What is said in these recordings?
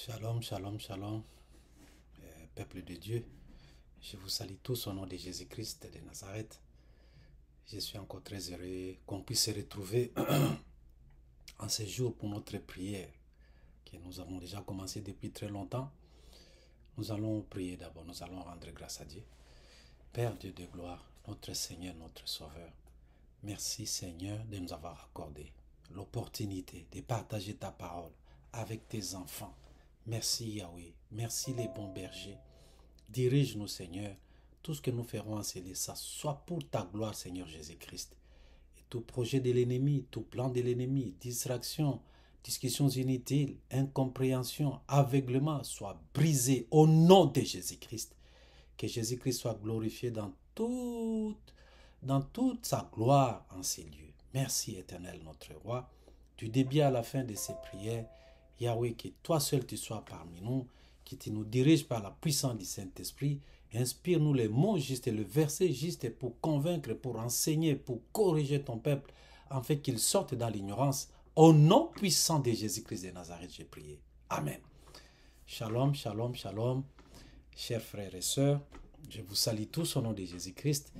Shalom, shalom, shalom, peuple de Dieu. Je vous salue tous au nom de Jésus-Christ de Nazareth. Je suis encore très heureux qu'on puisse se retrouver en ce jour pour notre prière que nous avons déjà commencé depuis très longtemps. Nous allons prier d'abord, nous allons rendre grâce à Dieu. Père Dieu de gloire, notre Seigneur, notre Sauveur, merci Seigneur de nous avoir accordé l'opportunité de partager ta parole avec tes enfants. Merci Yahweh, merci les bons bergers. Dirige-nous Seigneur, tout ce que nous ferons en ce lieu, ça soit pour ta gloire Seigneur Jésus-Christ. Et tout projet de l'ennemi, tout plan de l'ennemi, distraction, discussions inutiles, incompréhension, aveuglement, soit brisé au nom de Jésus-Christ. Que Jésus-Christ soit glorifié dans toute sa gloire en ces lieux. Merci éternel notre roi. Du début à la fin de ces prières, Yahweh, que toi seul tu sois parmi nous, que tu nous diriges par la puissance du Saint-Esprit. Inspire-nous les mots justes et le verset juste pour convaincre, pour enseigner, pour corriger ton peuple, afin qu'il sorte dans l'ignorance. Au nom puissant de Jésus-Christ de Nazareth, j'ai prié. Amen. Shalom, shalom, shalom. Chers frères et sœurs, je vous salue tous au nom de Jésus-Christ.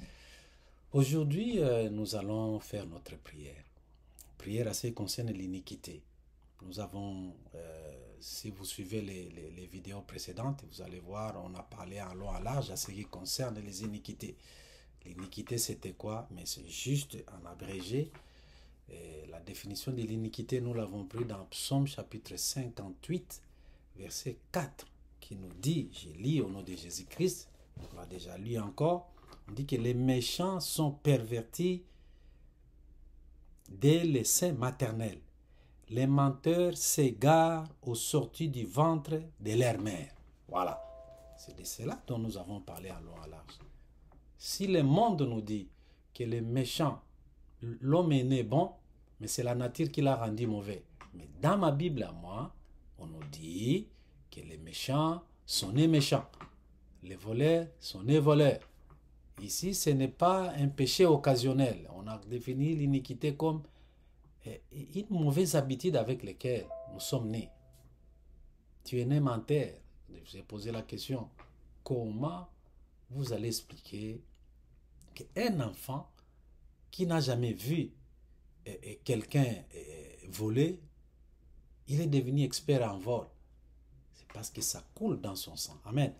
Aujourd'hui, nous allons faire notre prière. Prière à ce qui concerne l'iniquité. Nous avons, si vous suivez les vidéos précédentes, vous allez voir, on a parlé en long, en large à ce qui concerne les iniquités. L'iniquité, c'était quoi? Mais c'est juste en abrégé. Et la définition de l'iniquité, nous l'avons pris dans Psaume chapitre 58, verset 4, qui nous dit, j'ai lu au nom de Jésus-Christ, on l'a déjà lu encore, on dit que les méchants sont pervertis dès les seins maternels. Les menteurs s'égarent aux sorties du ventre de leur mère. Voilà. C'est de cela dont nous avons parlé à long à large. Si le monde nous dit que les méchants, l'homme est né bon, mais c'est la nature qui l'a rendu mauvais. Mais dans ma Bible à moi, on nous dit que les méchants sont nés méchants. Les voleurs sont nés voleurs. Ici, ce n'est pas un péché occasionnel. On a défini l'iniquité comme une mauvaise habitude avec laquelle nous sommes nés. Tu es né menteur. Je vous ai posé la question, comment vous allez expliquer qu'un enfant qui n'a jamais vu quelqu'un voler, il est devenu expert en vol? C'est parce que ça coule dans son sang. Amen.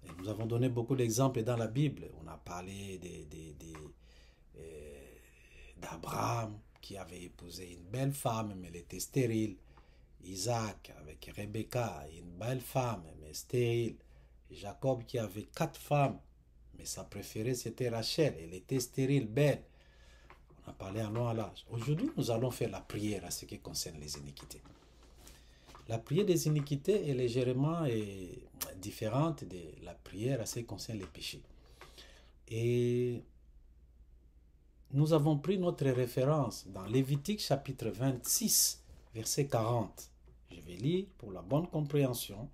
Et nous avons donné beaucoup d'exemples dans la Bible. On a parlé d'Abraham, qui avait épousé une belle femme, mais elle était stérile. Isaac avec Rebecca, une belle femme, mais stérile. Jacob qui avait 4 femmes, mais sa préférée c'était Rachel, elle était stérile, belle. On a parlé en long à large. Aujourd'hui, nous allons faire la prière à ce qui concerne les iniquités. La prière des iniquités est légèrement différente de la prière à ce qui concerne les péchés. Et nous avons pris notre référence dans Lévitique chapitre 26, verset 40. Je vais lire pour la bonne compréhension.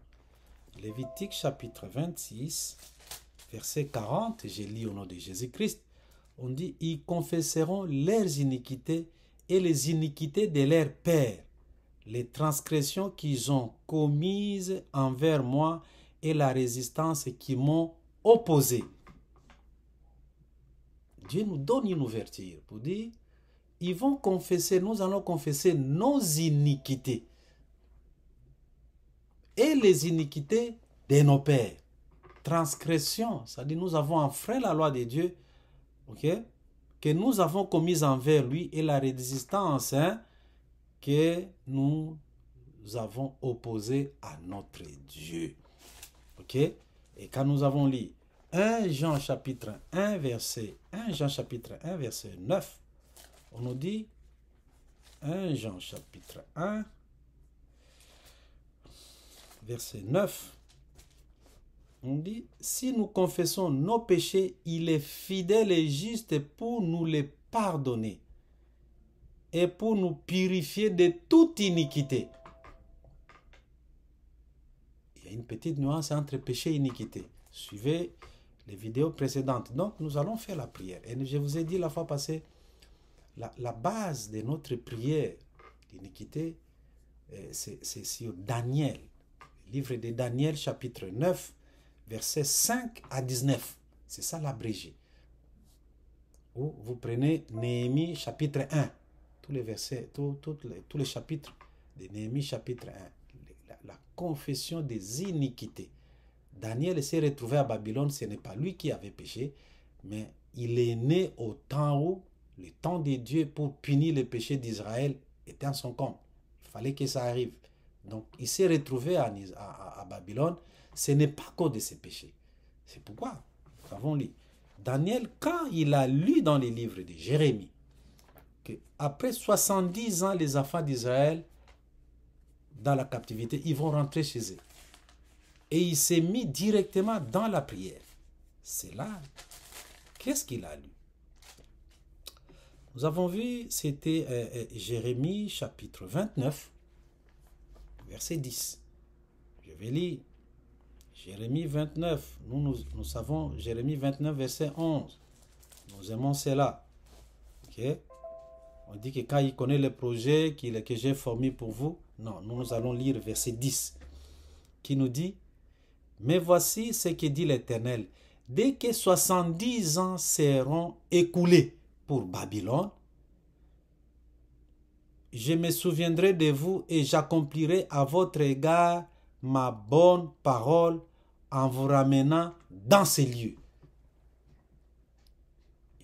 Lévitique chapitre 26, verset 40. Je lis au nom de Jésus-Christ. On dit, ils confesseront leurs iniquités et les iniquités de leurs pères, les transgressions qu'ils ont commises envers moi et la résistance qu'ils m'ont opposée. Dieu nous donne une ouverture pour dire, ils vont confesser, nous allons confesser nos iniquités et les iniquités de nos pères. Transgression, c'est-à-dire nous avons enfreint la loi de Dieu, que nous avons commise envers lui et la résistance que nous avons opposée à notre Dieu. Et quand nous avons lu 1 Jean chapitre 1 verset 9, on nous dit 1 Jean chapitre 1 verset 9, on dit, si nous confessons nos péchés, il est fidèle et juste pour nous les pardonner et pour nous purifier de toute iniquité. Il y a une petite nuance entre péché et iniquité. Suivez les vidéos précédentes. Donc, nous allons faire la prière. Et je vous ai dit la fois passée, la base de notre prière, l'iniquité, c'est sur Daniel. Livre de Daniel, chapitre 9, versets 5 à 19. C'est ça l'abrégé. Ou vous prenez Néhémie, chapitre 1. Tous les versets, tous les chapitres de Néhémie, chapitre 1. La confession des iniquités. Daniel s'est retrouvé à Babylone. Ce n'est pas lui qui avait péché, mais il est né au temps où le temps de Dieu pour punir les péchés d'Israël était en son compte. Il fallait que ça arrive. Donc, il s'est retrouvé à Babylone. Ce n'est pas à cause de ses péchés. C'est pourquoi nous avons lu. Daniel, quand il a lu dans les livres de Jérémie, qu'après 70 ans, les enfants d'Israël, dans la captivité, ils vont rentrer chez eux. Et il s'est mis directement dans la prière. C'est là. Qu'est-ce qu'il a lu? Nous avons vu, c'était Jérémie, chapitre 29, verset 10. Je vais lire Jérémie 29. Nous savons Jérémie 29, verset 11. Nous aimons cela. Okay? On dit que quand il connaît le projet que j'ai formé pour vous, non, nous allons lire verset 10, qui nous dit: mais voici ce que dit l'Éternel. Dès que 70 ans seront écoulés pour Babylone, je me souviendrai de vous et j'accomplirai à votre égard ma bonne parole en vous ramenant dans ces lieux.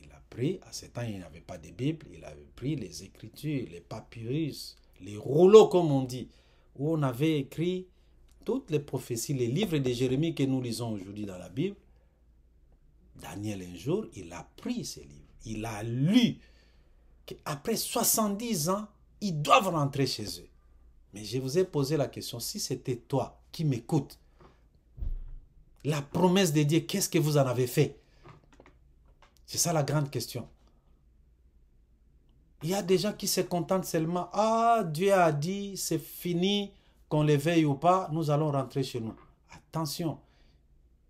Il a pris, à ce temps il n'y avait pas de Bible, il avait pris les Écritures, les papyrus, les rouleaux comme on dit, où on avait écrit toutes les prophéties, les livres de Jérémie que nous lisons aujourd'hui dans la Bible. Daniel, un jour, il a pris ces livres. Il a lu qu'après 70 ans, ils doivent rentrer chez eux. Mais je vous ai posé la question, si c'était toi qui m'écoutes, la promesse de Dieu, qu'est-ce que vous en avez fait? C'est ça la grande question. Il y a des gens qui se contentent seulement, ah, Dieu a dit, c'est fini, qu'on les veille ou pas, nous allons rentrer chez nous. Attention,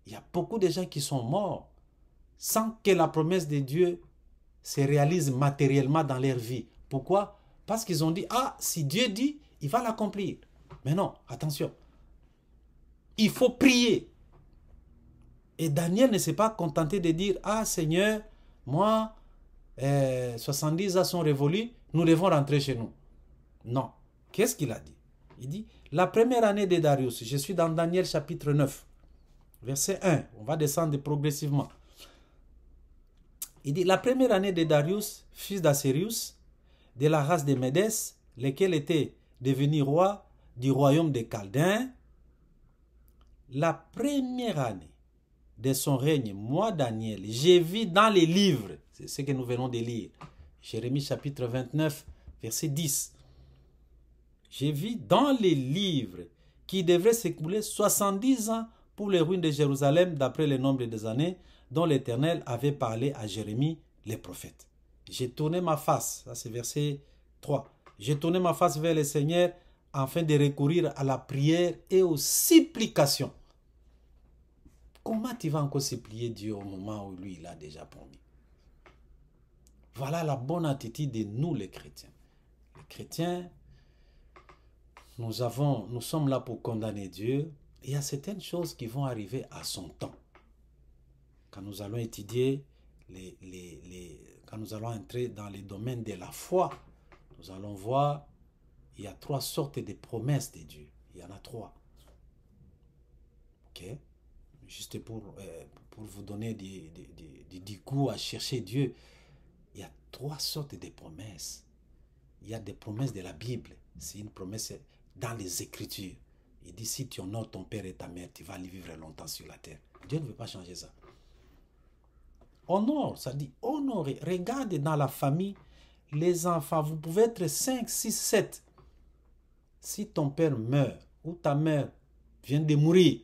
il y a beaucoup de gens qui sont morts sans que la promesse de Dieu se réalise matériellement dans leur vie. Pourquoi? Parce qu'ils ont dit, ah, si Dieu dit, il va l'accomplir. Mais non, attention. Il faut prier. Et Daniel ne s'est pas contenté de dire, ah Seigneur, moi, 70 ans sont révolus, nous devons rentrer chez nous. Non. Qu'est-ce qu'il a dit? Il dit, la première année de Darius, je suis dans Daniel chapitre 9, verset 1, on va descendre progressivement. Il dit, la première année de Darius, fils d'Assérius, de la race des Médès, lequel était devenu roi du royaume des Chaldéens, la première année de son règne, moi Daniel, j'ai vu dans les livres, c'est ce que nous venons de lire, Jérémie chapitre 29, verset 10, j'ai vu dans les livres qui devraient s'écouler 70 ans pour les ruines de Jérusalem d'après le nombre des années dont l'Éternel avait parlé à Jérémie, les prophètes. J'ai tourné ma face, ça c'est verset 3, j'ai tourné ma face vers le Seigneur afin de recourir à la prière et aux supplications. Comment tu vas encore supplier Dieu au moment où lui il a déjà promis? Voilà la bonne attitude de nous les chrétiens. Les chrétiens, nous sommes là pour condamner Dieu. Il y a certaines choses qui vont arriver à son temps. Quand nous allons étudier, quand nous allons entrer dans les domaines de la foi, nous allons voir, il y a 3 sortes de promesses de Dieu. Il y en a 3. Ok? Juste pour vous donner du goût à chercher Dieu. Il y a 3 sortes de promesses. Il y a des promesses de la Bible. C'est une promesse dans les Écritures. Il dit, si tu honores ton père et ta mère, tu vas vivre longtemps sur la terre. Dieu ne veut pas changer ça. Honore, ça dit honorer. Regarde dans la famille, les enfants, vous pouvez être 5, 6, 7. Si ton père meurt ou ta mère vient de mourir,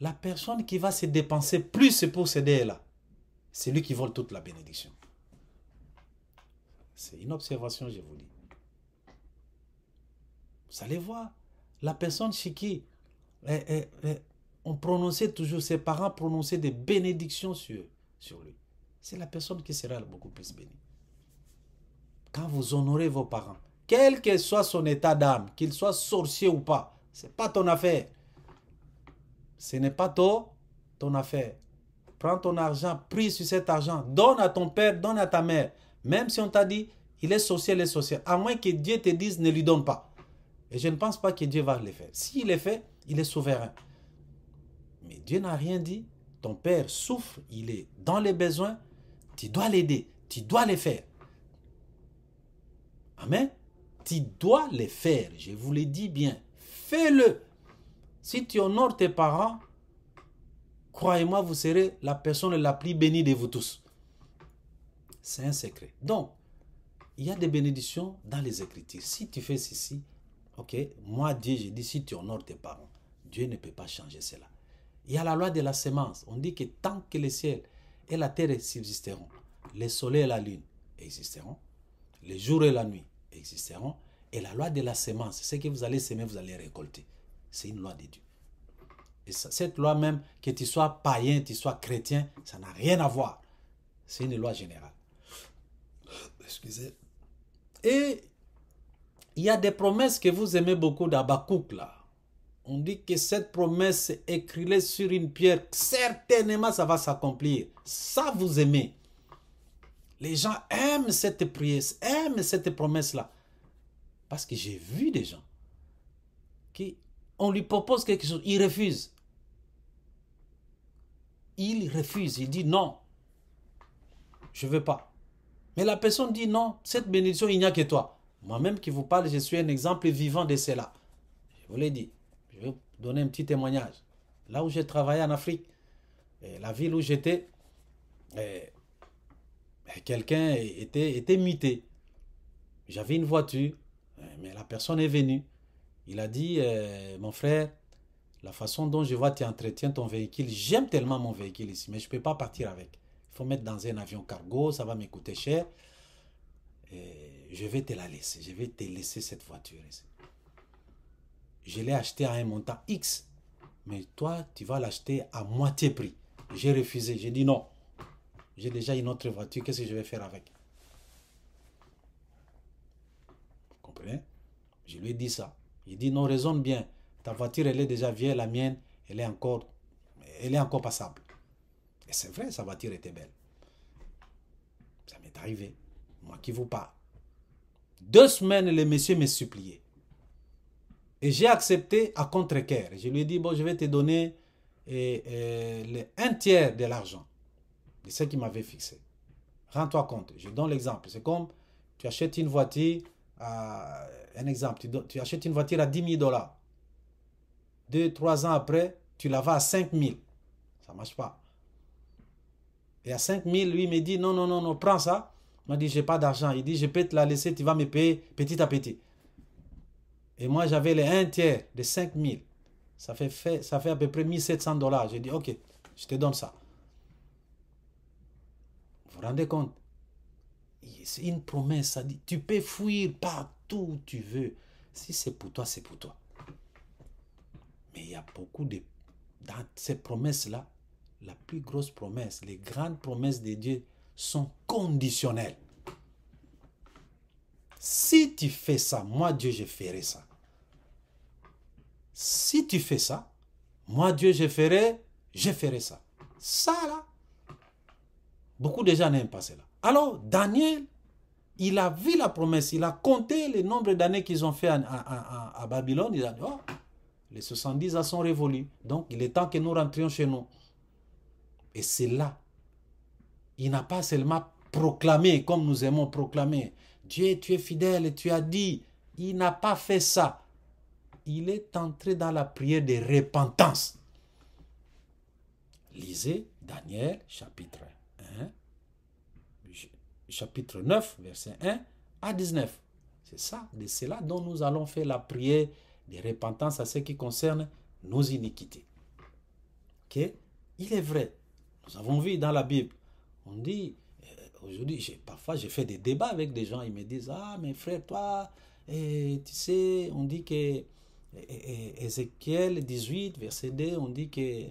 la personne qui va se dépenser plus pour s'aider là, c'est lui qui vole toute la bénédiction. C'est une observation, je vous dis. Vous allez voir, la personne chez qui on prononçait toujours, ses parents prononçaient des bénédictions sur lui. C'est la personne qui sera beaucoup plus bénie. Quand vous honorez vos parents, quel que soit son état d'âme, qu'il soit sorcier ou pas, Ce n'est pas ton affaire. Ce n'est pas ton affaire. Prends ton argent, prie sur cet argent. Donne à ton père, donne à ta mère. Même si on t'a dit, il est sorcier, il est sorcier. À moins que Dieu te dise, ne lui donne pas. Et je ne pense pas que Dieu va le faire. S'il le fait, il est souverain. Mais Dieu n'a rien dit. Ton père souffre, il est dans les besoins. Tu dois l'aider. Tu dois le faire. Amen. Tu dois le faire. Je vous le dis bien. Fais-le. Si tu honores tes parents, croyez-moi, vous serez la personne la plus bénie de vous tous. C'est un secret. Donc, il y a des bénédictions dans les Écritures. Si tu fais ceci, ok, moi Dieu, je dis, si tu honores tes parents, Dieu ne peut pas changer cela. Il y a la loi de la sémence. On dit que tant que le ciel et la terre subsisteront, le soleil et la lune existeront, le jour et la nuit existeront, et la loi de la sémence, ce que vous allez semer, vous allez récolter. C'est une loi de Dieu. Et ça, cette loi même, que tu sois païen, tu sois chrétien, ça n'a rien à voir. C'est une loi générale. Excusez. Et il y a des promesses que vous aimez beaucoup d'Habakkuk là. On dit que cette promesse écrite sur une pierre, certainement ça va s'accomplir. Ça vous aimez. Les gens aiment cette prière, aiment cette promesse-là. Parce que j'ai vu des gens qui, on lui propose quelque chose, il refuse. Il refuse, il dit non, je ne veux pas. Mais la personne dit non, cette bénédiction, il n'y a que toi. Moi-même qui vous parle, je suis un exemple vivant de cela. Je vous l'ai dit. Je vais vous donner un petit témoignage. Là où j'ai travaillé en Afrique, la ville où j'étais, quelqu'un était muté. J'avais une voiture, mais la personne est venue. Il a dit, mon frère, la façon dont je vois tu entretiens ton véhicule, j'aime tellement mon véhicule ici, mais je ne peux pas partir avec. Il faut mettre dans un avion cargo, ça va me coûter cher. Je vais te la laisser, je vais te laisser cette voiture ici. Je l'ai acheté à un montant X, mais toi, tu vas l'acheter à moitié prix. J'ai refusé, j'ai dit non. J'ai déjà une autre voiture, qu'est-ce que je vais faire avec? Vous comprenez? Je lui ai dit ça. Il dit non, raisonne bien. Ta voiture, elle est déjà vieille, la mienne, elle est encore passable. Et c'est vrai, sa voiture était belle. Ça m'est arrivé. Moi qui vous parle. 2 semaines, le monsieur me suppliait. Et j'ai accepté à contre-cœur. Je lui ai dit, bon, je vais te donner un tiers de l'argent de ce qu'il m'avait fixé. Rends-toi compte. Je donne l'exemple. C'est comme tu achètes une voiture, un exemple, tu achètes une voiture à 10 000 $. 2-3 ans après, tu la vas à 5 000. Ça ne marche pas. Et à 5 000, lui, il me dit, non, non, non, non, prends ça. Il m'a dit, je n'ai pas d'argent. Il dit, je peux te la laisser, tu vas me payer petit à petit. Et moi, j'avais les 1 tiers de 5 000. Ça fait à peu près 1 700 $. J'ai dit, ok, je te donne ça. Vous vous rendez compte? C'est une promesse. Ça dit, tu peux fuir partout où tu veux. Si c'est pour toi, c'est pour toi. Mais il y a beaucoup de... Dans ces promesses-là, la plus grosse promesse, les grandes promesses de Dieu sont conditionnelles. Si tu fais ça, moi Dieu, je ferai ça. Si tu fais ça, moi Dieu, je ferai ça. Ça là, beaucoup de gens n'aiment pas cela. Alors, Daniel, il a vu la promesse, il a compté le nombre d'années qu'ils ont fait à Babylone. Il a dit, oh, les 70 ans sont révolus. Donc, il est temps que nous rentrions chez nous. Et c'est là. Il n'a pas seulement proclamé, comme nous aimons proclamer. Dieu, tu es fidèle et tu as dit. Il n'a pas fait ça. Il est entré dans la prière de repentance. Lisez Daniel, chapitre 1, chapitre 9, verset 1 à 19. C'est ça, de cela dont nous allons faire la prière de repentance à ce qui concerne nos iniquités. Ok? Il est vrai. Nous avons vu dans la Bible, on dit, aujourd'hui, parfois j'ai fait des débats avec des gens, ils me disent, ah, mais frère, toi, tu sais, on dit que Ézéchiel 18, verset 2, on dit que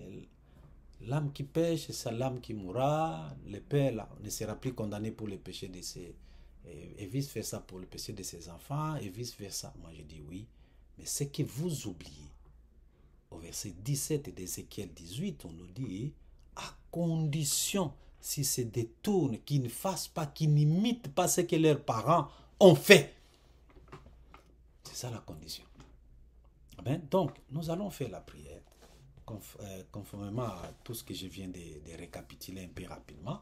l'âme qui pêche, c'est l'âme qui mourra, le père là, ne sera plus condamné pour le péché de ses... Et vice-versa pour le péché de ses enfants, et vice-versa. Moi, je dis oui, Mais ce que vous oubliez, au verset 17 d'Ézéchiel 18, on nous dit, à condition, si se détournent, qu'ils ne fassent pas, qu'ils n'imitent pas ce que leurs parents ont fait. C'est ça la condition. Amen. Donc, nous allons faire la prière, conformément à tout ce que je viens de récapituler un peu rapidement.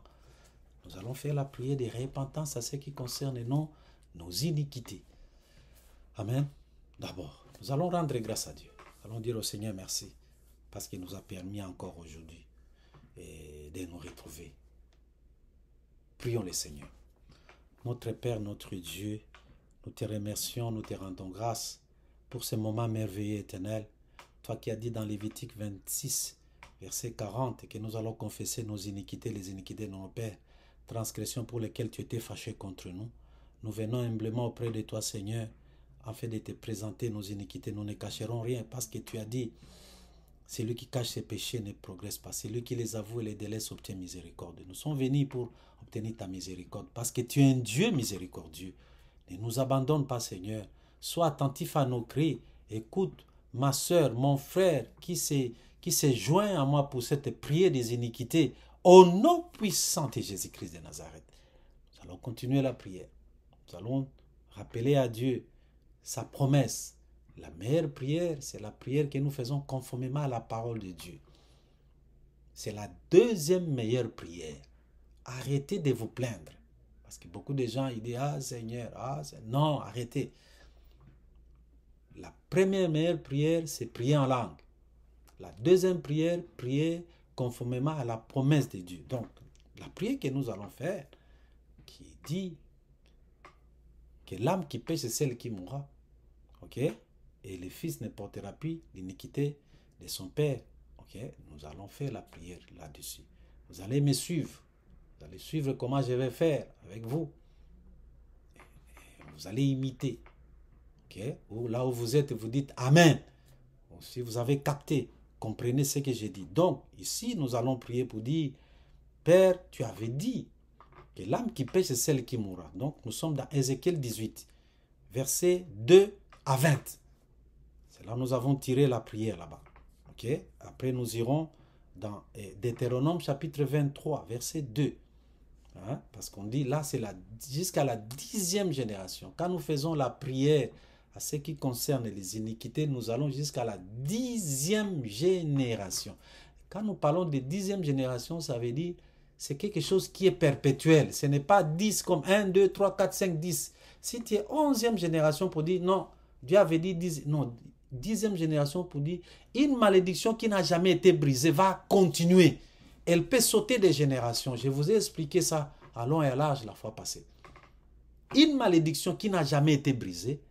Nous allons faire la prière de repentance à ce qui concerne nos iniquités. Amen. D'abord, nous allons rendre grâce à Dieu. Nous allons dire au Seigneur merci, parce qu'il nous a permis encore aujourd'hui de nous retrouver. Prions le Seigneur. Notre Père, notre Dieu, nous te remercions, nous te rendons grâce pour ce moment merveilleux éternel. Toi qui as dit dans Lévitique 26, verset 40, que nous allons confesser nos iniquités, les iniquités de nos pères, transgressions pour lesquelles tu étais fâché contre nous. Nous venons humblement auprès de toi, Seigneur, afin de te présenter nos iniquités. Nous ne cacherons rien parce que tu as dit, celui qui cache ses péchés ne progresse pas. Celui qui les avoue et les délaisse obtient miséricorde. Nous sommes venus pour obtenir ta miséricorde parce que tu es un Dieu miséricordieux. Ne nous abandonne pas, Seigneur. Sois attentif à nos cris. Écoute ma soeur, mon frère qui s'est joint à moi pour cette prière des iniquités. Au nom puissant de Jésus-Christ de Nazareth. Nous allons continuer la prière. Nous allons rappeler à Dieu sa promesse. La meilleure prière, c'est la prière que nous faisons conformément à la parole de Dieu. C'est la deuxième meilleure prière. Arrêtez de vous plaindre. Parce que beaucoup de gens, ils disent, ah Seigneur, non, arrêtez. La première meilleure prière, c'est prier en langue. La deuxième prière, prier conformément à la promesse de Dieu. Donc, la prière que nous allons faire, qui dit que l'âme qui pêche, c'est celle qui mourra. Ok? Et le fils ne portera plus l'iniquité de son père. Ok? Nous allons faire la prière là-dessus. Vous allez me suivre. Vous allez suivre comment je vais faire avec vous. Et vous allez imiter. Ok? Ou là où vous êtes, vous dites Amen. Ou si vous avez capté, comprenez ce que j'ai dit. Donc, ici, nous allons prier pour dire, Père, tu avais dit que l'âme qui pêche, c'est celle qui mourra. Donc, nous sommes dans Ézéchiel 18, versets 2 à 20. C'est là où nous avons tiré la prière là-bas. Ok? Après, nous irons dans Deutéronome chapitre 23, verset 2. Hein? Parce qu'on dit, là, c'est jusqu'à la 10e génération. Quand nous faisons la prière à ce qui concerne les iniquités, nous allons jusqu'à la 10e génération. Quand nous parlons de 10e génération, ça veut dire c'est quelque chose qui est perpétuel. Ce n'est pas 10 comme 1, 2, 3, 4, 5, 10. Si tu es 11e génération pour dire non, Dieu avait dit 10, non, 10e génération pour dire une malédiction qui n'a jamais été brisée va continuer. Elle peut sauter des générations. Je vous ai expliqué ça à long et à large la fois passée. Une malédiction qui n'a jamais été brisée,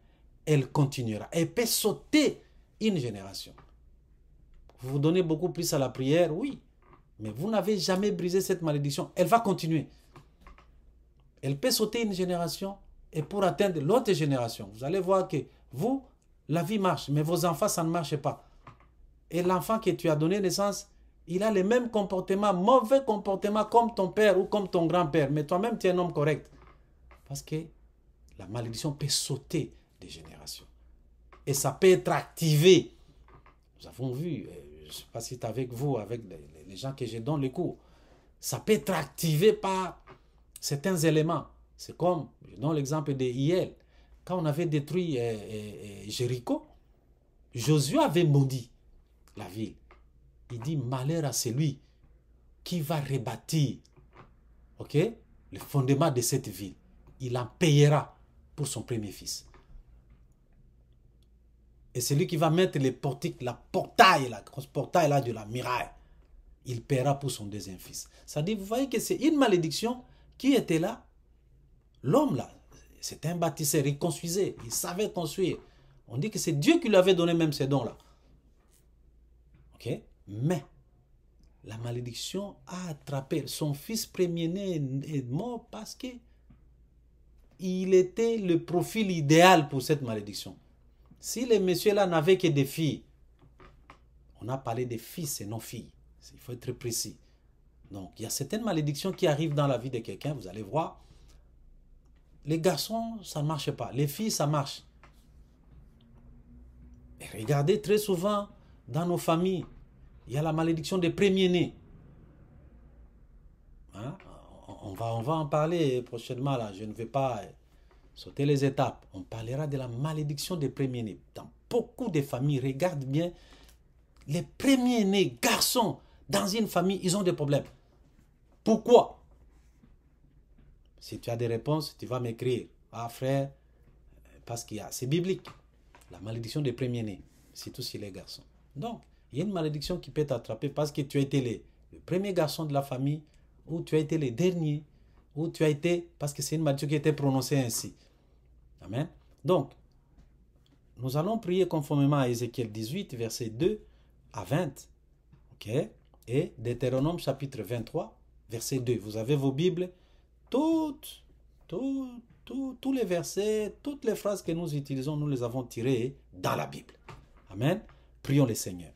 elle continuera. Elle peut sauter une génération. Vous vous donnez beaucoup plus à la prière, oui. Mais vous n'avez jamais brisé cette malédiction. Elle va continuer. Elle peut sauter une génération et pour atteindre l'autre génération. Vous allez voir que vous, la vie marche, mais vos enfants, ça ne marche pas. Et l'enfant que tu as donné naissance, il a les mêmes comportements, mauvais comportements comme ton père ou comme ton grand-père. Mais toi-même, tu es un homme correct. Parce que la malédiction peut sauter des générations. Et ça peut être activé. Nous avons vu, je ne sais pas si c'est avec vous, avec les gens que j'ai dans le cours. Ça peut être activé par certains éléments. C'est comme, je donne l'exemple de Hiel. Quand on avait détruit Jéricho, Josué avait maudit la ville. Il dit, malheur à celui qui va rebâtir, ok, le fondement de cette ville. Il en payera pour son premier fils. Et celui qui va mettre les portiques, la portail là de la muraille, il paiera pour son deuxième fils. Ça dit, vous voyez que c'est une malédiction qui était là. L'homme là, c'était un bâtisseur, il construisait, il savait construire. On dit que c'est Dieu qui lui avait donné même ces dons là. Ok? Mais la malédiction a attrapé. Son fils premier-né est mort parce que il était le profil idéal pour cette malédiction. Si les messieurs-là n'avaient que des filles, on a parlé des fils et non filles. Il faut être précis. Donc, il y a certaines malédictions qui arrivent dans la vie de quelqu'un. Vous allez voir, les garçons, ça ne marche pas. Les filles, ça marche. Et regardez très souvent dans nos familles, il y a la malédiction des premiers-nés. Hein? On va en parler prochainement là, je ne vais pas sauter les étapes. On parlera de la malédiction des premiers-nés. Dans beaucoup de familles, regarde bien, les premiers-nés, garçons, dans une famille, ils ont des problèmes. Pourquoi? Si tu as des réponses, tu vas m'écrire. Ah frère, parce qu'il y a, c'est biblique. La malédiction des premiers-nés, surtout si les garçons. Donc, il y a une malédiction qui peut t'attraper parce que tu as été le premier garçon de la famille, ou tu as été le dernier, ou tu as été, parce que c'est une malédiction qui a été prononcée ainsi. Amen. Donc, nous allons prier conformément à Ézéchiel 18, versets 2 à 20. Ok? Et Deutéronome chapitre 23, verset 2. Vous avez vos Bibles, tous les versets, toutes les phrases que nous utilisons, nous les avons tirées dans la Bible. Amen. Prions le Seigneur.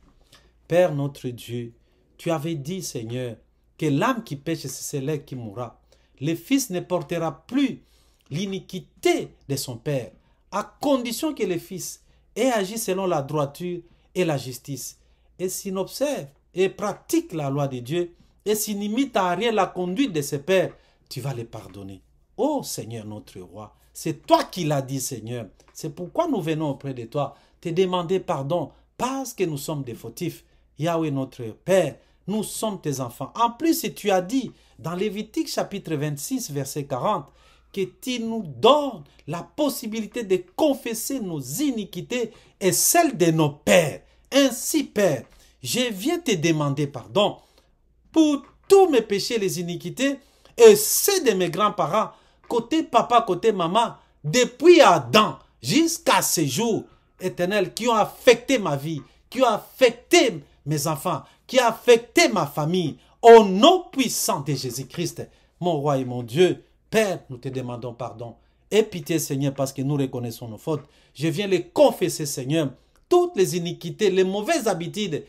Père notre Dieu, tu avais dit, Seigneur, que l'âme qui pêche, c'est celle qui mourra. Le fils ne portera plus l'iniquité de son père, à condition que le fils ait agi selon la droiture et la justice, et s'il observe et pratique la loi de Dieu, et s'il n'imite à rien la conduite de ses pères, tu vas les pardonner. Ô Seigneur notre roi, c'est toi qui l'as dit, Seigneur. C'est pourquoi nous venons auprès de toi, te demander pardon, parce que nous sommes des fautifs. Yahweh notre Père, nous sommes tes enfants. En plus, tu as dit dans Lévitique chapitre 26, verset 40, que tu nous donnes la possibilité de confesser nos iniquités et celles de nos pères. Ainsi, Père, je viens te demander pardon pour tous mes péchés, les iniquités, et ceux de mes grands-parents, côté papa, côté maman, depuis Adam jusqu'à ce jour, Éternel, qui ont affecté ma vie, qui ont affecté mes enfants, qui ont affecté ma famille, au nom puissant de Jésus-Christ, mon roi et mon Dieu. Père, nous te demandons pardon. Aie pitié, Seigneur, parce que nous reconnaissons nos fautes. Je viens les confesser, Seigneur, toutes les iniquités, les mauvaises habitudes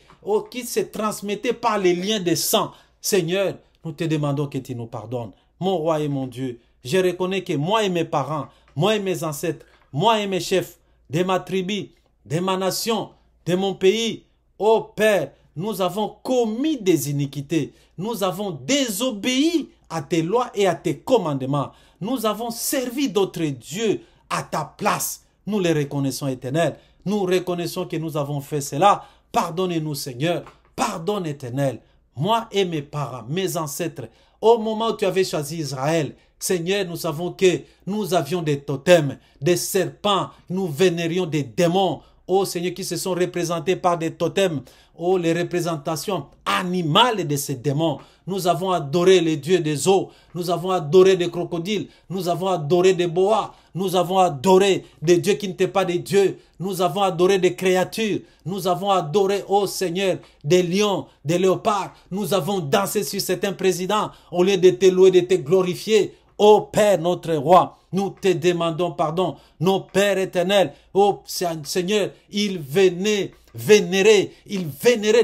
qui se transmettaient par les liens de sang. Seigneur, nous te demandons que tu nous pardonnes. Mon roi et mon Dieu, je reconnais que moi et mes parents, moi et mes ancêtres, moi et mes chefs, de ma tribu, de ma nation, de mon pays, ô Père, nous avons commis des iniquités. Nous avons désobéi à tes lois et à tes commandements. Nous avons servi d'autres dieux à ta place. Nous les reconnaissons, Éternel. Nous reconnaissons que nous avons fait cela. Pardonnez-nous, Seigneur. Pardonne, Éternel. Moi et mes parents, mes ancêtres, au moment où tu avais choisi Israël, Seigneur, nous savons que nous avions des totems, des serpents, nous vénérions des démons, oh Seigneur, qui se sont représentés par des totems, oh les représentations animales de ces démons. Nous avons adoré les dieux des eaux, nous avons adoré des crocodiles, nous avons adoré des boas, nous avons adoré des dieux qui n'étaient pas des dieux, nous avons adoré des créatures, nous avons adoré, oh Seigneur, des lions, des léopards, nous avons dansé sur certains présidents au lieu de te louer, de te glorifier. Ô Père, notre roi, nous te demandons pardon. Nos pères éternels, ô Seigneur, ils venaient vénérer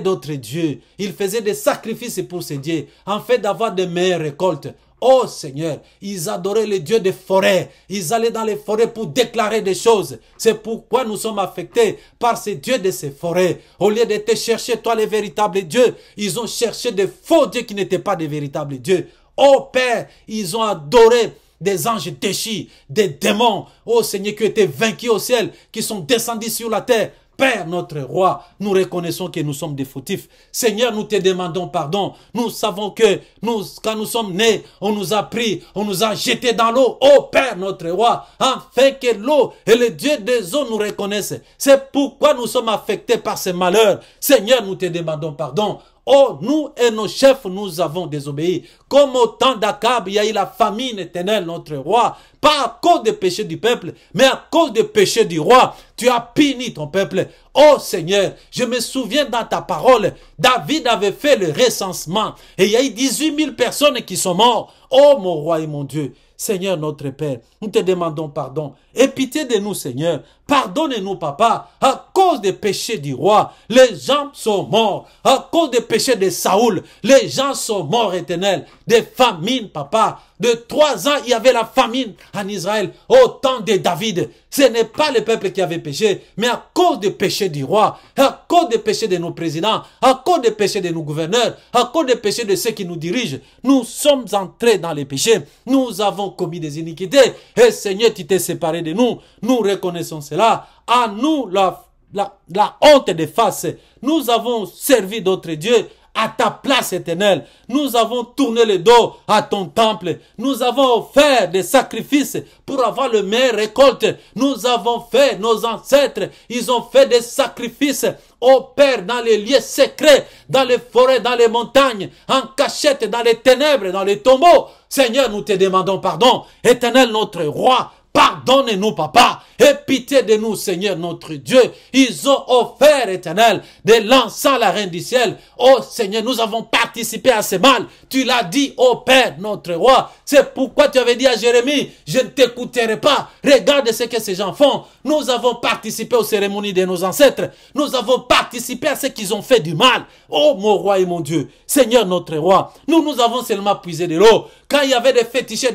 d'autres dieux. Ils faisaient des sacrifices pour ces dieux, en fait d'avoir de meilleures récoltes. Oh Seigneur, ils adoraient les dieux des forêts. Ils allaient dans les forêts pour déclarer des choses. C'est pourquoi nous sommes affectés par ces dieux de ces forêts. Au lieu de te chercher, toi, les véritables dieux, ils ont cherché des faux dieux qui n'étaient pas des véritables dieux. Oh Père, ils ont adoré des anges déchus, des démons, oh Seigneur, qui étaient vaincus au ciel, qui sont descendus sur la terre. Père, notre roi, nous reconnaissons que nous sommes des fautifs. Seigneur, nous te demandons pardon. Nous savons que quand nous sommes nés, on nous a pris, on nous a jetés dans l'eau. Oh Père, notre roi, afin que l'eau et le Dieu des eaux nous reconnaissent. C'est pourquoi nous sommes affectés par ces malheurs. Seigneur, nous te demandons pardon. Oh, nous et nos chefs, nous avons désobéi. Comme au temps d'Akab, il y a eu la famine éternelle, notre roi. Pas à cause des péchés du peuple, mais à cause des péchés du roi. Tu as puni ton peuple. Oh Seigneur, je me souviens dans ta parole, David avait fait le recensement. Et il y a eu 18 000 personnes qui sont mortes. Oh mon roi et mon Dieu. Seigneur notre Père, nous te demandons pardon. Aie pitié de nous, Seigneur. Pardonnez-nous, papa, à cause des péchés du roi. Les gens sont morts. À cause des péchés de Saoul, les gens sont morts, Éternel. Des famines, papa. De 3 ans, il y avait la famine en Israël, au temps de David. Ce n'est pas le peuple qui avait péché, mais à cause des péchés du roi, à cause des péchés de nos présidents, à cause des péchés de nos gouverneurs, à cause des péchés de ceux qui nous dirigent, nous sommes entrés dans les péchés. Nous avons commis des iniquités. Et Seigneur, tu t'es séparé de nous. Nous reconnaissons cela. À nous, la honte des faces. Nous avons servi d'autres dieux à ta place éternelle. Nous avons tourné le dos à ton temple. Nous avons offert des sacrifices pour avoir le meilleur récolte. Nous avons fait, nos ancêtres, ils ont fait des sacrifices au Père dans les lieux secrets, dans les forêts, dans les montagnes, en cachette, dans les ténèbres, dans les tombeaux. Seigneur, nous te demandons pardon. Éternel notre roi, pardonne-nous, papa, et pitié de nous, Seigneur, notre Dieu. Ils ont offert, Éternel, de l'encens à la Reine du ciel. Oh, Seigneur, nous avons participé à ce mal. Tu l'as dit, oh Père, notre roi. C'est pourquoi tu avais dit à Jérémie, je ne t'écouterai pas. Regarde ce que ces gens font. Nous avons participé aux cérémonies de nos ancêtres. Nous avons participé à ce qu'ils ont fait du mal. Oh, mon roi et mon Dieu, Seigneur, notre roi. Nous avons seulement puisé de l'eau. Quand il y avait des fétichés,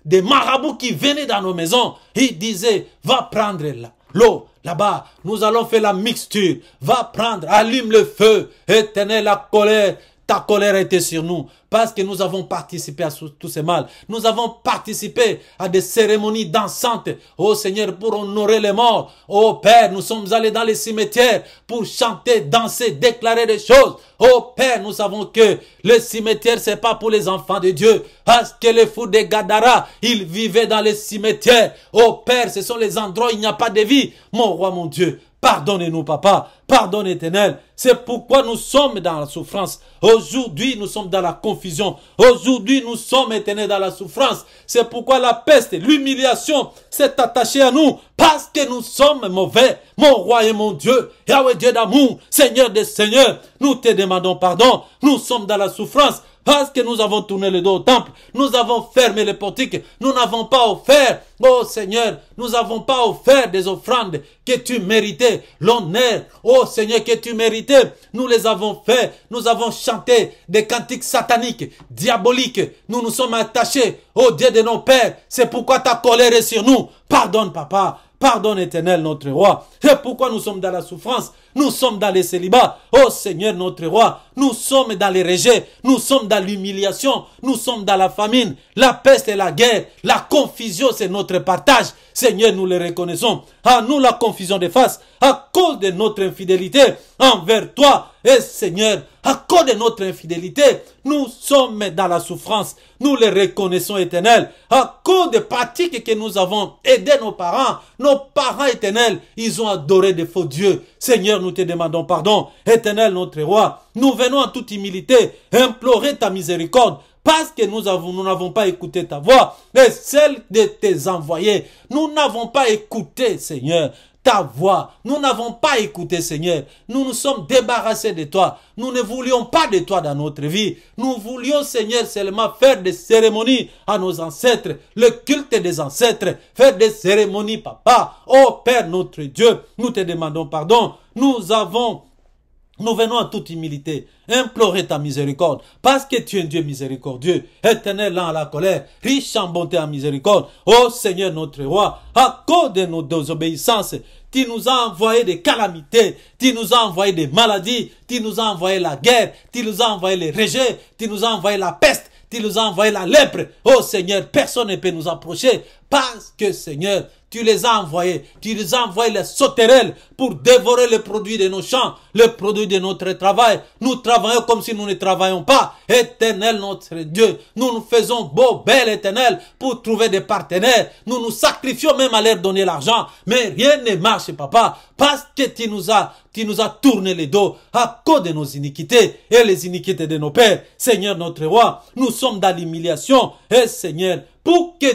des marabouts qui venaient dans nos maisons, ils disaient, va prendre l'eau là-bas, nous allons faire la mixture, va prendre, allume le feu, Éternel, la colère, ta colère était sur nous, parce que nous avons participé à tous ces mal. Nous avons participé à des cérémonies dansantes, oh Seigneur, pour honorer les morts. Oh Père, nous sommes allés dans les cimetières pour chanter, danser, déclarer des choses. Oh Père, nous savons que le cimetière, c'est pas pour les enfants de Dieu, parce que les fous de Gadara, ils vivaient dans les cimetières. Oh Père, ce sont les endroits où il n'y a pas de vie. Mon roi, mon Dieu, pardonnez-nous, papa. Pardonne, Éternel. C'est pourquoi nous sommes dans la souffrance. Aujourd'hui, nous sommes dans la confusion. Aujourd'hui, nous sommes, Éternel, dans la souffrance. C'est pourquoi la peste, l'humiliation s'est attachée à nous. Parce que nous sommes mauvais. Mon roi et mon Dieu. Yahweh, Dieu d'amour. Seigneur des seigneurs. Nous te demandons pardon. Nous sommes dans la souffrance. Parce que nous avons tourné le dos au temple, nous avons fermé les portiques, nous n'avons pas offert, oh Seigneur, nous n'avons pas offert des offrandes que tu méritais, l'honneur, oh Seigneur, que tu méritais, nous les avons fait, nous avons chanté des cantiques sataniques, diaboliques, nous nous sommes attachés au Dieu de nos pères, c'est pourquoi ta colère est sur nous, pardonne papa. Pardonne, Éternel, notre roi. C'est pourquoi nous sommes dans la souffrance. Nous sommes dans les célibats. Oh Seigneur, notre roi. Nous sommes dans les rejets. Nous sommes dans l'humiliation. Nous sommes dans la famine. La peste et la guerre. La confusion, c'est notre partage. Seigneur, nous le reconnaissons. À nous la confusion des faces. À cause de notre infidélité envers toi. Et Seigneur, à cause de notre infidélité, nous sommes dans la souffrance. Nous le reconnaissons, Éternel. À cause des pratiques que nous avons aidé nos parents éternels, ils ont adoré des faux dieux. Seigneur, nous te demandons pardon. Éternel, notre roi, nous venons en toute humilité implorer ta miséricorde. Parce que nous n'avons pas écouté ta voix et celle de tes envoyés. Nous n'avons pas écouté, Seigneur, ta voix. Nous n'avons pas écouté, Seigneur. Nous nous sommes débarrassés de toi. Nous ne voulions pas de toi dans notre vie. Nous voulions, Seigneur, seulement faire des cérémonies à nos ancêtres, le culte des ancêtres, faire des cérémonies, papa. Oh Père, notre Dieu, nous te demandons pardon. Nous venons en toute humilité implorer ta miséricorde, parce que tu es un Dieu miséricordieux, éternel lent à la colère, riche en bonté et en miséricorde. Ô Seigneur notre roi, à cause de nos désobéissances, tu nous as envoyé des calamités, tu nous as envoyé des maladies, tu nous as envoyé la guerre, tu nous as envoyé les rejets, tu nous as envoyé la peste, tu nous as envoyé la lèpre. Oh Seigneur, personne ne peut nous approcher, parce que Seigneur, tu les as envoyés les sauterelles pour dévorer le produit de nos champs, le produit de notre travail. Nous travaillons comme si nous ne travaillons pas. Éternel notre Dieu, nous nous faisons beau, bel éternel, pour trouver des partenaires. Nous nous sacrifions même à leur donner l'argent. Mais rien ne marche, papa, parce que tu nous as tourné les dos à cause de nos iniquités et les iniquités de nos pères. Seigneur notre roi, nous sommes dans l'humiliation. Et Seigneur, pour que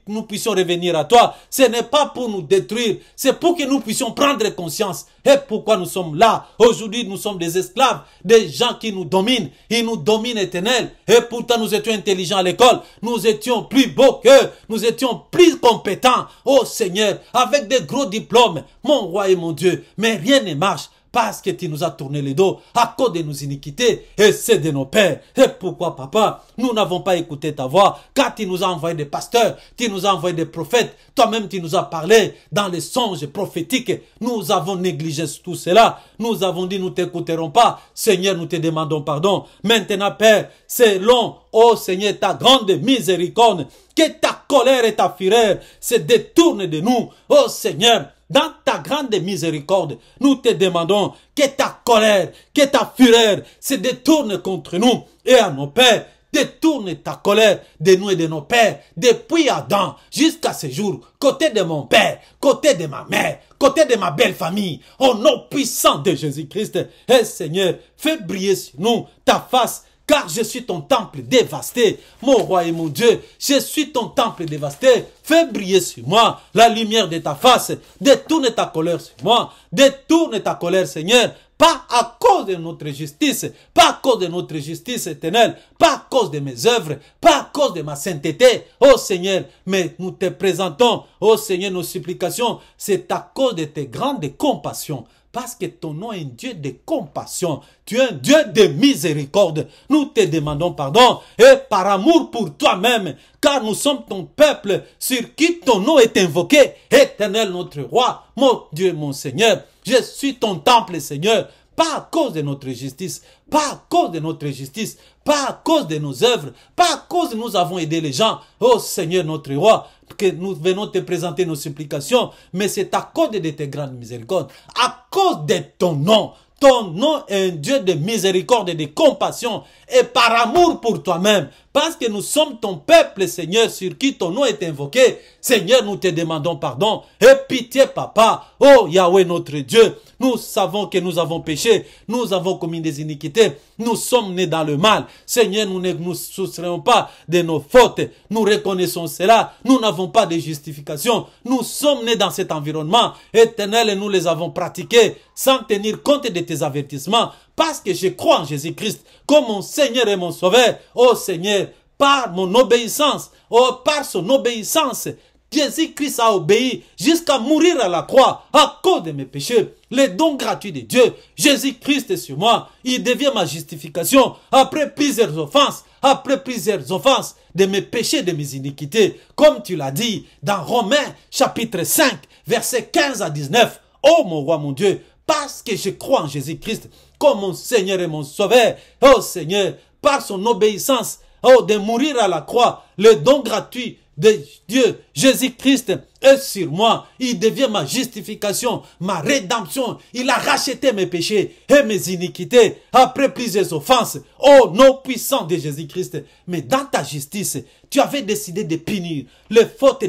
nous puissions revenir à toi. Ce n'est pas pour nous détruire, c'est pour que nous puissions prendre conscience. Et pourquoi nous sommes là? Aujourd'hui, nous sommes des esclaves, des gens qui nous dominent. Ils nous dominent, Éternel. Et pourtant, nous étions intelligents à l'école. Nous étions plus beaux qu'eux. Nous étions plus compétents. Oh Seigneur, avec des gros diplômes, mon roi et mon Dieu. Mais rien ne marche. Parce que tu nous as tourné le dos à cause de nos iniquités et c'est de nos pères. Et pourquoi, papa, nous n'avons pas écouté ta voix? Car tu nous as envoyé des pasteurs, tu nous as envoyé des prophètes. Toi-même, tu nous as parlé dans les songes prophétiques. Nous avons négligé tout cela. Nous avons dit, nous t'écouterons pas. Seigneur, nous te demandons pardon. Maintenant, Père, selon, oh Seigneur, ta grande miséricorde, que ta colère et ta fureur se détournent de nous. Oh Seigneur, dans ta grande miséricorde, nous te demandons que ta colère, que ta fureur se détourne contre nous et à nos pères. Détourne ta colère de nous et de nos pères, depuis Adam jusqu'à ce jour, côté de mon père, côté de ma mère, côté de ma belle famille, au nom puissant de Jésus-Christ. Et Seigneur, fais briller sur nous ta face, car je suis ton temple dévasté. Mon roi et mon Dieu, je suis ton temple dévasté. Fais briller sur moi la lumière de ta face. Détourne ta colère sur moi. Détourne ta colère, Seigneur. Pas à cause de notre justice, pas à cause de notre justice éternelle, pas à cause de mes œuvres, pas à cause de ma sainteté, oh Seigneur, mais nous te présentons, oh Seigneur, nos supplications, c'est à cause de tes grandes compassions. Parce que ton nom est un Dieu de compassion. Tu es un Dieu de miséricorde. Nous te demandons pardon et par amour pour toi-même. Car nous sommes ton peuple sur qui ton nom est invoqué. Éternel notre roi, mon Dieu, mon Seigneur. Je suis ton temple, Seigneur. Pas à cause de notre justice. Pas à cause de notre justice. Pas à cause de nos œuvres. Pas à cause de nous avons aidé les gens. Oh Seigneur notre roi, que nous venons te présenter nos supplications, mais c'est à cause de tes grandes miséricordes, à cause de ton nom. Ton nom est un Dieu de miséricorde et de compassion et par amour pour toi-même. Parce que nous sommes ton peuple, Seigneur, sur qui ton nom est invoqué. Seigneur, nous te demandons pardon et pitié, Papa. Oh Yahweh, notre Dieu, nous savons que nous avons péché, nous avons commis des iniquités, nous sommes nés dans le mal. Seigneur, nous ne nous soustrayons pas de nos fautes. Nous reconnaissons cela. Nous n'avons pas de justification. Nous sommes nés dans cet environnement éternel et nous les avons pratiqués sans tenir compte de tes avertissements. Parce que je crois en Jésus-Christ comme mon Seigneur et mon Sauveur. Oh Seigneur, par mon obéissance, oh par son obéissance, Jésus-Christ a obéi jusqu'à mourir à la croix à cause de mes péchés. Le don gratuit de Dieu, Jésus-Christ est sur moi. Il devient ma justification après plusieurs offenses de mes péchés, de mes iniquités. Comme tu l'as dit dans Romains chapitre 5, versets 15 à 19. Oh mon roi, mon Dieu, parce que je crois en Jésus-Christ comme mon Seigneur et mon Sauveur. Oh Seigneur, par son obéissance, oh de mourir à la croix, le don gratuit de Dieu, Jésus-Christ est sur moi. Il devient ma justification, ma rédemption. Il a racheté mes péchés et mes iniquités après plusieurs offenses. Oh, nom puissant de Jésus-Christ. Mais dans ta justice, tu avais décidé de punir les fautes,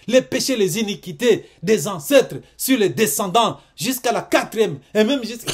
les péchés, les iniquités des ancêtres sur les descendants jusqu'à la 4e et même jusqu'à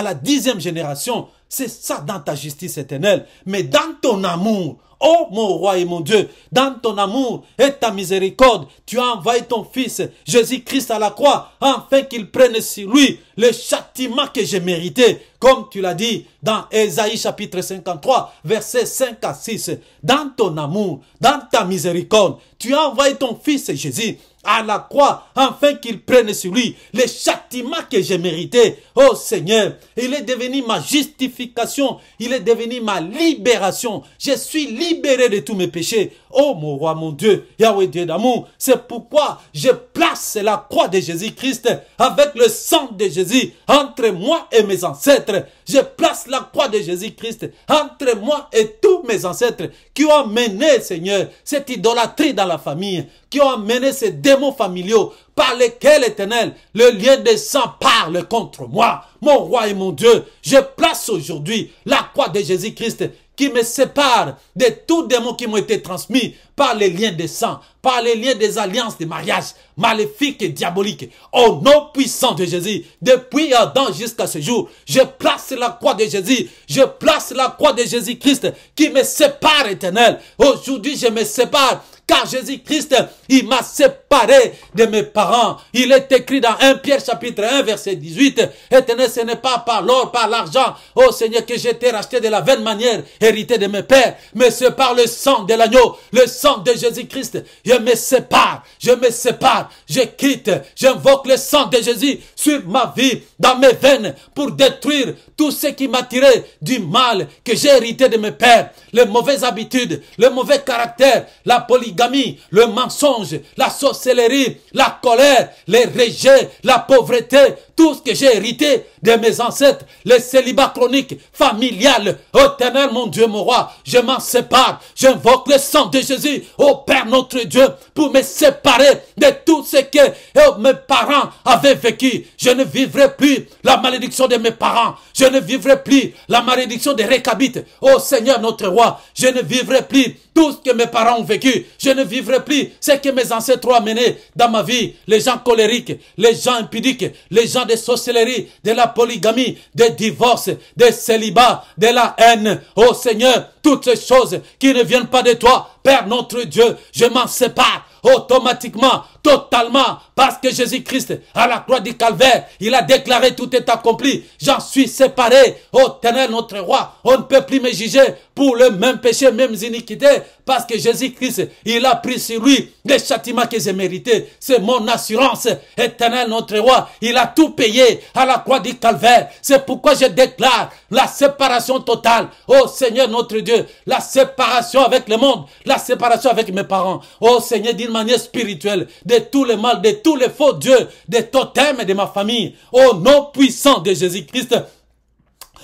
la 10e génération. C'est ça dans ta justice éternelle. Mais dans ton amour, oh mon roi et mon Dieu, dans ton amour et ta miséricorde, tu as envoyé ton fils Jésus-Christ à la croix, afin qu'il prenne sur lui le châtiment que j'ai mérité. Comme tu l'as dit dans Ésaïe chapitre 53, versets 5 à 6. Dans ton amour, dans ta miséricorde, tu as envoyé ton fils Jésus à la croix, afin qu'il prenne sur lui les châtiments que j'ai mérités. Oh Seigneur, il est devenu ma justification, il est devenu ma libération. Je suis libéré de tous mes péchés. Oh mon roi, mon Dieu, Yahweh Dieu d'amour, c'est pourquoi je place la croix de Jésus-Christ avec le sang de Jésus entre moi et mes ancêtres. Je place la croix de Jésus-Christ entre moi et tous mes ancêtres qui ont mené, Seigneur, cette idolâtrie dans la famille, qui ont mené ces démons familiaux par lesquels, Éternel, le lien de sang parle contre moi. Mon roi et mon Dieu, je place aujourd'hui la croix de Jésus-Christ qui me sépare de tous démons qui m'ont été transmis par les liens de sang, par les liens des alliances de mariage maléfiques et diaboliques. Au nom puissant de Jésus, depuis Adam jusqu'à ce jour, je place la croix de Jésus, je place la croix de Jésus-Christ qui me sépare, Éternel. Aujourd'hui, je me sépare. Car Jésus-Christ, il m'a séparé de mes parents. Il est écrit dans 1 Pierre chapitre 1 verset 18. Éternel, ce n'est pas par l'or, par l'argent, ô Seigneur, que j'ai été racheté de la vaine manière, hérité de mes pères, mais c'est par le sang de l'agneau, le sang de Jésus-Christ. Je me sépare, je quitte, j'invoque le sang de Jésus sur ma vie, dans mes veines, pour détruire tout ce qui m'a tiré du mal que j'ai hérité de mes pères, les mauvaises habitudes, le mauvais caractère, la polygamie, le mensonge, la sorcellerie, la colère, les rejets, la pauvreté, tout ce que j'ai hérité de mes ancêtres, les célibats chroniques, familiales. Ô Éternel, mon Dieu, mon roi, je m'en sépare. J'invoque le sang de Jésus, ô Père notre Dieu, pour me séparer de tout ce que mes parents avaient vécu. Je ne vivrai plus la malédiction de mes parents. Je ne vivrai plus la malédiction des Récabites. Ô Seigneur, notre roi, je ne vivrai plus tout ce que mes parents ont vécu. Je ne vivrai plus ce que mes ancêtres ont amené dans ma vie. Les gens colériques, les gens impudiques, les gens de sorcellerie, de la polygamie, des divorces, des célibats, de la haine. Oh Seigneur, toutes ces choses qui ne viennent pas de toi, Père notre Dieu, je m'en sépare automatiquement, totalement, parce que Jésus-Christ, à la croix du Calvaire, il a déclaré tout est accompli. J'en suis séparé. Ô Éternel, notre roi, on ne peut plus me juger pour le même péché, mêmes iniquités, parce que Jésus-Christ, il a pris sur lui les châtiments que j'ai mérités. C'est mon assurance. Éternel, notre roi, il a tout payé à la croix du Calvaire. C'est pourquoi je déclare la séparation totale. Ô Seigneur, notre Dieu, la séparation avec le monde, la séparation avec mes parents. Ô Seigneur, d'une manière spirituelle, de tout le mal, de tous les faux dieux, des totems de ma famille. Au nom puissant de Jésus-Christ,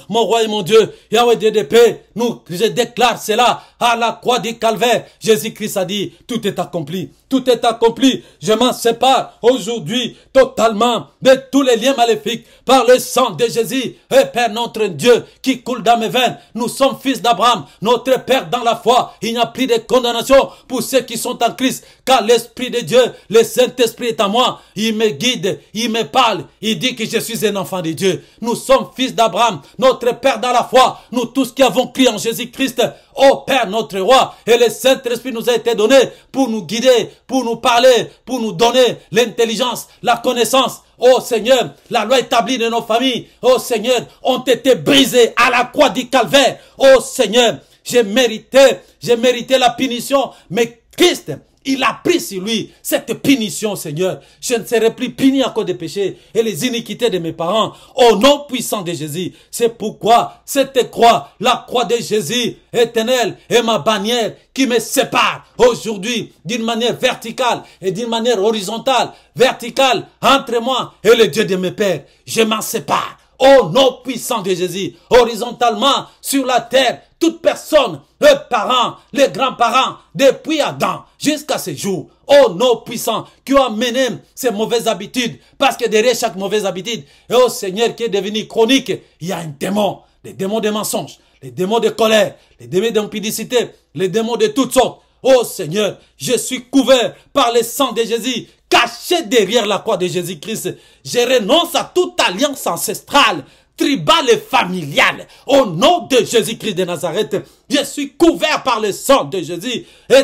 mon roi et mon Dieu, Yahweh Dieu de paix, je déclare cela à la croix du Calvaire. Jésus-Christ a dit, tout est accompli. Tout est accompli. Je m'en sépare aujourd'hui totalement de tous les liens maléfiques par le sang de Jésus. Et Père notre Dieu qui coule dans mes veines. Nous sommes fils d'Abraham, notre Père dans la foi. Il n'y a plus de condamnation pour ceux qui sont en Christ. Car l'Esprit de Dieu, le Saint-Esprit est en moi. Il me guide, il me parle. Il dit que je suis un enfant de Dieu. Nous sommes fils d'Abraham, notre Père dans la foi. Nous tous qui avons crié en Jésus-Christ. Ô Père notre roi, et le Saint-Esprit nous a été donné pour nous guider, pour nous parler, pour nous donner l'intelligence, la connaissance. Ô Seigneur, la loi établie de nos familles, ô Seigneur, ont été brisées à la croix du Calvaire. Ô Seigneur, j'ai mérité la punition, mais Christ, il a pris sur lui cette punition, Seigneur. Je ne serai plus puni à cause des péchés et les iniquités de mes parents. Au nom puissant de Jésus. C'est pourquoi cette croix, la croix de Jésus, éternelle, est ma bannière qui me sépare aujourd'hui d'une manière verticale et d'une manière horizontale. Verticale entre moi et le Dieu de mes pères. Je m'en sépare. Au nom puissant de Jésus, horizontalement sur la terre, toute personne, les parents, les grands-parents, depuis Adam jusqu'à ce jour, au nom puissant, qui ont amené ces mauvaises habitudes, parce que derrière chaque mauvaise habitude, et au Seigneur qui est devenu chronique, il y a un démon, les démons de mensonges, les démons de colère, les démons d'impudicité, les démons de toutes sortes. Oh Seigneur, je suis couvert par le sang de Jésus, caché derrière la croix de Jésus-Christ. Je renonce à toute alliance ancestrale, tribale et familiale. Au nom de Jésus-Christ de Nazareth, je suis couvert par le sang de Jésus. Et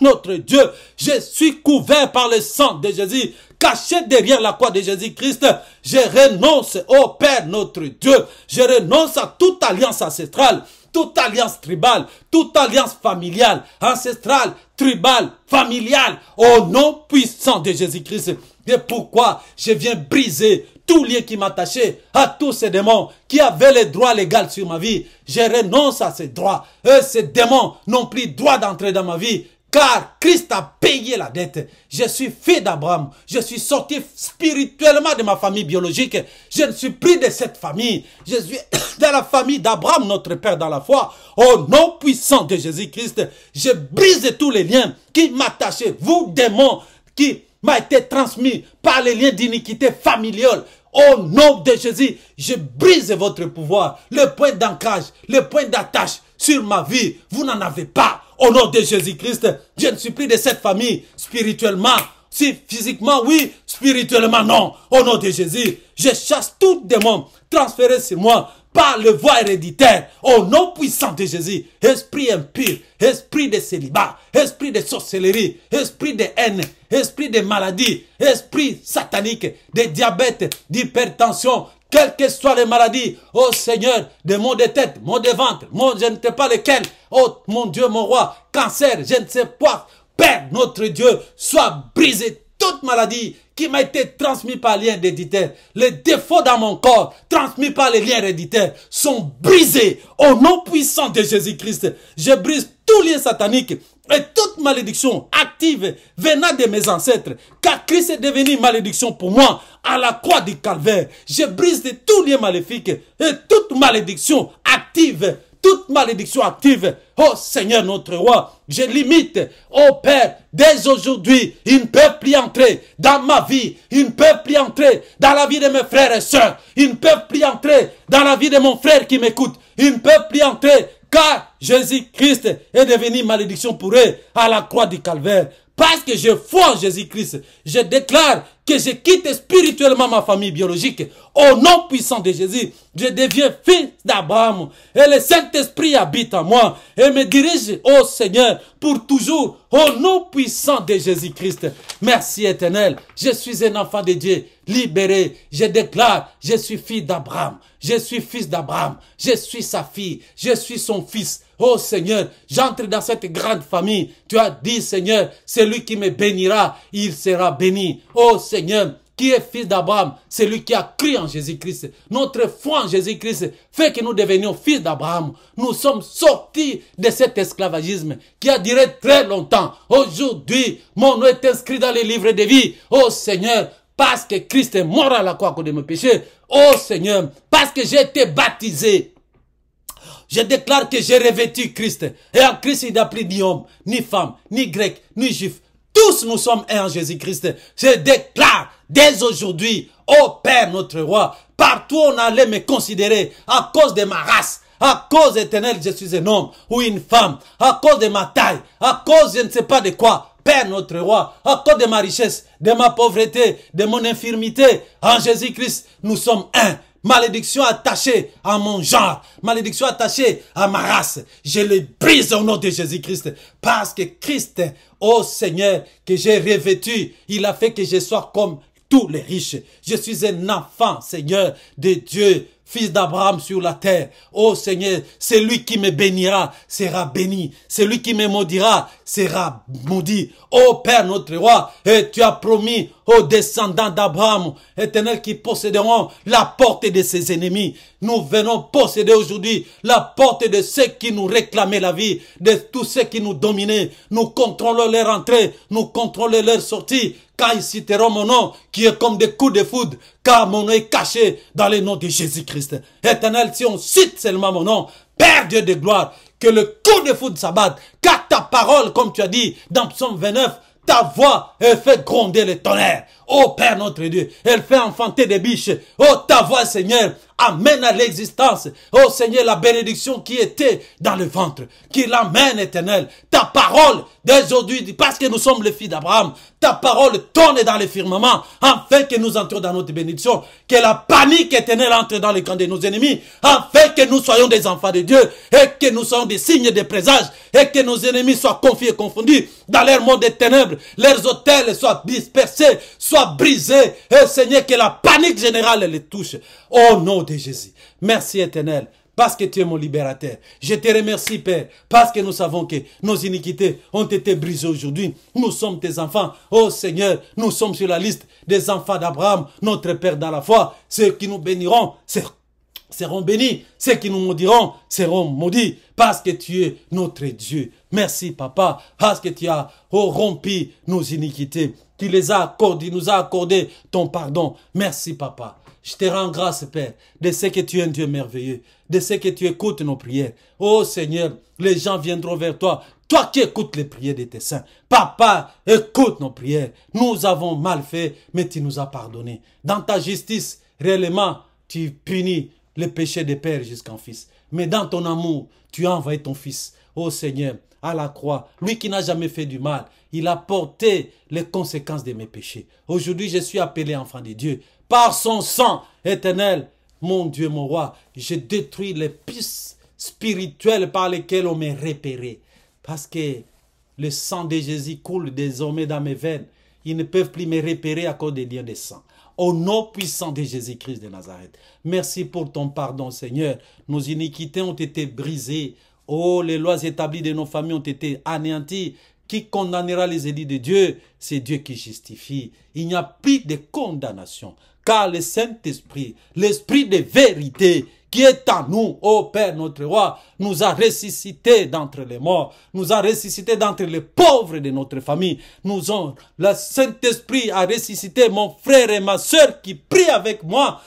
notre Dieu, je suis couvert par le sang de Jésus, caché derrière la croix de Jésus-Christ. Je renonce, ô Père notre Dieu, je renonce à toute alliance ancestrale, toute alliance tribale, toute alliance familiale, ancestrale, tribale, familiale, au nom puissant de Jésus-Christ. Et pourquoi je viens briser tout lien qui m'attachait à tous ces démons qui avaient les droits légaux sur ma vie. Je renonce à ces droits. Et ces démons n'ont plus droit d'entrer dans ma vie. Car Christ a payé la dette. Je suis fils d'Abraham. Je suis sorti spirituellement de ma famille biologique. Je ne suis plus de cette famille. Je suis de la famille d'Abraham, notre Père dans la foi. Au nom puissant de Jésus-Christ, je brise tous les liens qui m'attachaient. Vous, démons, qui m'a été transmis par les liens d'iniquité familiale. Au nom de Jésus, je brise votre pouvoir. Le point d'ancrage, le point d'attache sur ma vie, vous n'en avez pas. Au nom de Jésus-Christ, je ne suis plus de cette famille spirituellement. Si physiquement, oui, spirituellement, non. Au nom de Jésus, je chasse tout démon transféré sur moi par le voie héréditaire. Au nom puissant de Jésus, esprit impur, esprit de célibat, esprit de sorcellerie, esprit de haine, esprit de maladie, esprit satanique, de diabète, d'hypertension, quelles que soient les maladies, oh Seigneur, de maux de tête, maux de ventre, je ne sais pas lequel, oh mon Dieu, mon roi, cancer, je ne sais pas, Père, notre Dieu, soit brisé toute maladie qui m'a été transmise par lien héréditaire. Les défauts dans mon corps, transmis par les liens héréditaires, sont brisés au nom puissant de Jésus-Christ. Je brise tout lien satanique et toute malédiction active venant de mes ancêtres, car Christ est devenu malédiction pour moi à la croix du calvaire. Je brise de tout lien maléfique et toute malédiction active. Toute malédiction active, oh Seigneur notre roi, je limite, oh Père, dès aujourd'hui, ils ne peuvent plus entrer dans ma vie, ils ne peuvent plus entrer dans la vie de mes frères et sœurs, ils ne peuvent plus entrer dans la vie de mon frère qui m'écoute, ils ne peuvent plus entrer, car Jésus-Christ est devenu malédiction pour eux à la croix du calvaire. Parce que je foi en Jésus-Christ, je déclare que je quitte spirituellement ma famille biologique. Au nom puissant de Jésus, je deviens fils d'Abraham. Et le Saint-Esprit habite en moi et me dirige, ô Seigneur, pour toujours. Au nom puissant de Jésus-Christ. Merci éternel. Je suis un enfant de Dieu, libéré. Je déclare, je suis fils d'Abraham. Je suis fils d'Abraham. Je suis sa fille. Je suis son fils. Oh Seigneur, j'entre dans cette grande famille. Tu as dit, Seigneur, celui qui me bénira, il sera béni. Oh Seigneur, qui est fils d'Abraham, celui qui a cru en Jésus-Christ. Notre foi en Jésus-Christ fait que nous devenions fils d'Abraham. Nous sommes sortis de cet esclavagisme qui a duré très longtemps. Aujourd'hui, mon nom est inscrit dans les livres de vie. Oh Seigneur, parce que Christ est mort à la croix à cause de mes péchés. Oh Seigneur, parce que j'ai été baptisé. Je déclare que j'ai revêtu Christ. Et en Christ, il n'y a plus ni homme, ni femme, ni grec, ni juif. Tous nous sommes un en Jésus-Christ. Je déclare dès aujourd'hui, ô Père notre roi, partout on allait me considérer à cause de ma race, à cause éternelle, je suis un homme ou une femme, à cause de ma taille, à cause je ne sais pas de quoi. Père notre roi, à cause de ma richesse, de ma pauvreté, de mon infirmité, en Jésus-Christ, nous sommes un. Malédiction attachée à mon genre, malédiction attachée à ma race, je les brise au nom de Jésus-Christ. Parce que Christ, ô Seigneur, que j'ai revêtu, il a fait que je sois comme tous les riches. Je suis un enfant, Seigneur, de Dieu, fils d'Abraham sur la terre. Ô Seigneur, celui qui me bénira sera béni. Celui qui me maudira sera maudit. Ô Père notre roi, et tu as promis aux descendants d'Abraham, éternel, qui posséderont la porte de ses ennemis. Nous venons posséder aujourd'hui la porte de ceux qui nous réclamaient la vie, de tous ceux qui nous dominaient. Nous contrôlons leur entrée, nous contrôlons leur sortie, car ils citeront mon nom, qui est comme des coups de foudre, car mon nom est caché dans le nom de Jésus-Christ. Éternel, si on cite seulement mon nom, Père Dieu de gloire, que le coup de foudre s'abatte, car ta parole, comme tu as dit dans Psaume 29, ta voix, elle fait gronder le tonnerre. Oh Père notre Dieu, elle fait enfanter des biches. Oh ta voix, Seigneur, amène à l'existence. Oh Seigneur, la bénédiction qui était dans le ventre, qui l'amène, éternel. Ta parole d'aujourd'hui, parce que nous sommes les filles d'Abraham, ta parole tourne dans les firmaments, afin que nous entrions dans notre bénédiction, que la panique éternelle entre dans le camp de nos ennemis, afin que nous soyons des enfants de Dieu, et que nous soyons des signes de présage, et que nos ennemis soient confiés et confondus dans leur monde des ténèbres, leurs hôtels soient dispersés, soient brisés, et Seigneur, que la panique générale les touche. Au nom de Jésus. Merci éternel, parce que tu es mon libérateur. Je te remercie, Père, parce que nous savons que nos iniquités ont été brisées aujourd'hui. Nous sommes tes enfants. Oh Seigneur, nous sommes sur la liste des enfants d'Abraham, notre Père dans la foi. Ceux qui nous béniront seront bénis. Ceux qui nous maudiront seront maudits, parce que tu es notre Dieu. Merci, Papa, parce que tu as rompu nos iniquités. Tu les as accordés, nous as accordé ton pardon. Merci, Papa. Je te rends grâce, Père, de ce que tu es un Dieu merveilleux, de ce que tu écoutes nos prières. Oh Seigneur, les gens viendront vers toi. Toi qui écoutes les prières de tes saints. Papa, écoute nos prières. Nous avons mal fait, mais tu nous as pardonné. Dans ta justice réellement, tu punis le péché des pères jusqu'en fils. Mais dans ton amour, tu as envoyé ton fils, ô Seigneur, à la croix. Lui qui n'a jamais fait du mal, il a porté les conséquences de mes péchés. Aujourd'hui, je suis appelé enfant de Dieu. Par son sang éternel, mon Dieu, mon roi, je détruis les pistes spirituelles par lesquelles on m'est repéré. Parce que le sang de Jésus coule désormais dans mes veines. Ils ne peuvent plus me repérer à cause des liens de sang. Au nom puissant de Jésus-Christ de Nazareth. Merci pour ton pardon, Seigneur. Nos iniquités ont été brisées. Oh, les lois établies de nos familles ont été anéanties. Qui condamnera les édits de Dieu? C'est Dieu qui justifie. Il n'y a plus de condamnation. Car le Saint-Esprit, l'Esprit de vérité, qui est en nous, ô Père notre roi, nous a ressuscités d'entre les morts, nous a ressuscités d'entre les pauvres de notre famille. Le Saint-Esprit a ressuscité mon frère et ma soeur qui prient avec moi.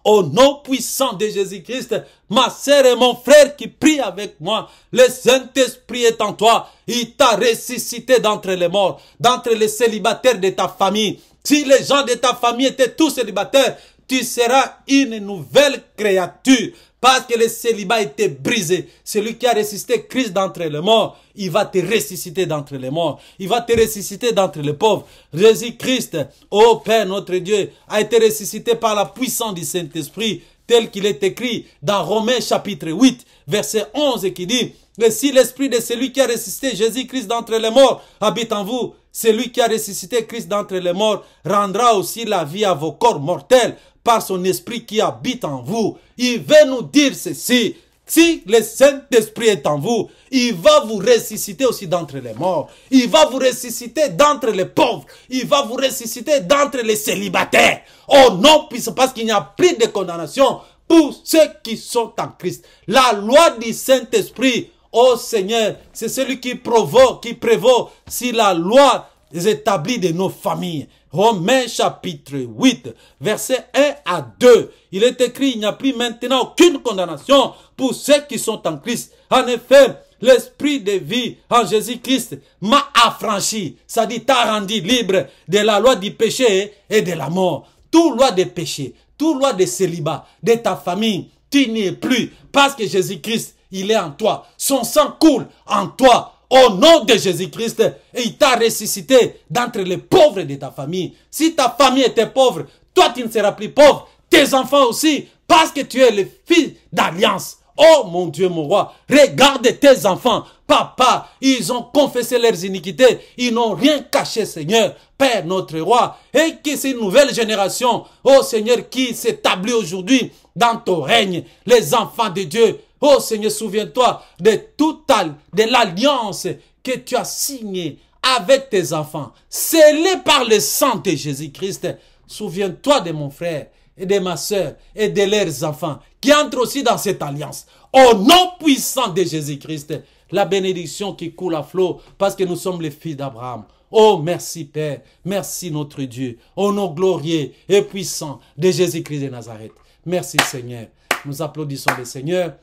Au nom puissant de Jésus-Christ, ma sœur et mon frère qui prient avec moi, le Saint-Esprit est en toi. Il t'a ressuscité d'entre les morts, d'entre les célibataires de ta famille. Si les gens de ta famille étaient tous célibataires, tu seras une nouvelle créature. Parce que le célibat était brisé. Celui qui a ressuscité Christ d'entre les morts, il va te ressusciter d'entre les morts. Il va te ressusciter d'entre les pauvres. Jésus-Christ, ô Père notre Dieu, a été ressuscité par la puissance du Saint-Esprit, tel qu'il est écrit dans Romains chapitre 8, verset 11, qui dit, « Et si l'esprit de celui qui a ressuscité Jésus-Christ d'entre les morts habite en vous, celui qui a ressuscité Christ d'entre les morts rendra aussi la vie à vos corps mortels par son esprit qui habite en vous. » Il veut nous dire ceci. Si le Saint-Esprit est en vous, il va vous ressusciter aussi d'entre les morts. Il va vous ressusciter d'entre les pauvres. Il va vous ressusciter d'entre les célibataires. Oh non, parce qu'il n'y a plus de condamnation pour ceux qui sont en Christ. La loi du Saint-Esprit, oh Seigneur, c'est celui qui prévaut si la loi est établie de nos familles. Romains chapitre 8, versets 1 à 2. Il est écrit, il n'y a plus maintenant aucune condamnation pour ceux qui sont en Christ. En effet, l'esprit de vie en Jésus-Christ m'a affranchi. Ça dit, t'a rendu libre de la loi du péché et de la mort. Toute loi de péché, toute loi de célibat, de ta famille, tu n'y es plus. Parce que Jésus-Christ, il est en toi. Son sang coule en toi. Au nom de Jésus-Christ, et il t'a ressuscité d'entre les pauvres de ta famille. Si ta famille était pauvre, toi tu ne seras plus pauvre. Tes enfants aussi, parce que tu es le fils d'alliance. Oh mon Dieu, mon roi, regarde tes enfants. Papa, ils ont confessé leurs iniquités. Ils n'ont rien caché, Seigneur, Père notre roi. Et que c'est une nouvelle génération, oh Seigneur, qui s'établit aujourd'hui dans ton règne. Les enfants de Dieu. Oh Seigneur, souviens-toi de l'alliance que tu as signée avec tes enfants, scellée par le sang de Jésus-Christ. Souviens-toi de mon frère et de ma soeur et de leurs enfants qui entrent aussi dans cette alliance. Au nom puissant de Jésus-Christ, la bénédiction qui coule à flot parce que nous sommes les fils d'Abraham. Oh, merci Père, merci notre Dieu, au nom glorieux et puissant de Jésus-Christ de Nazareth. Merci Seigneur. Nous applaudissons le Seigneur.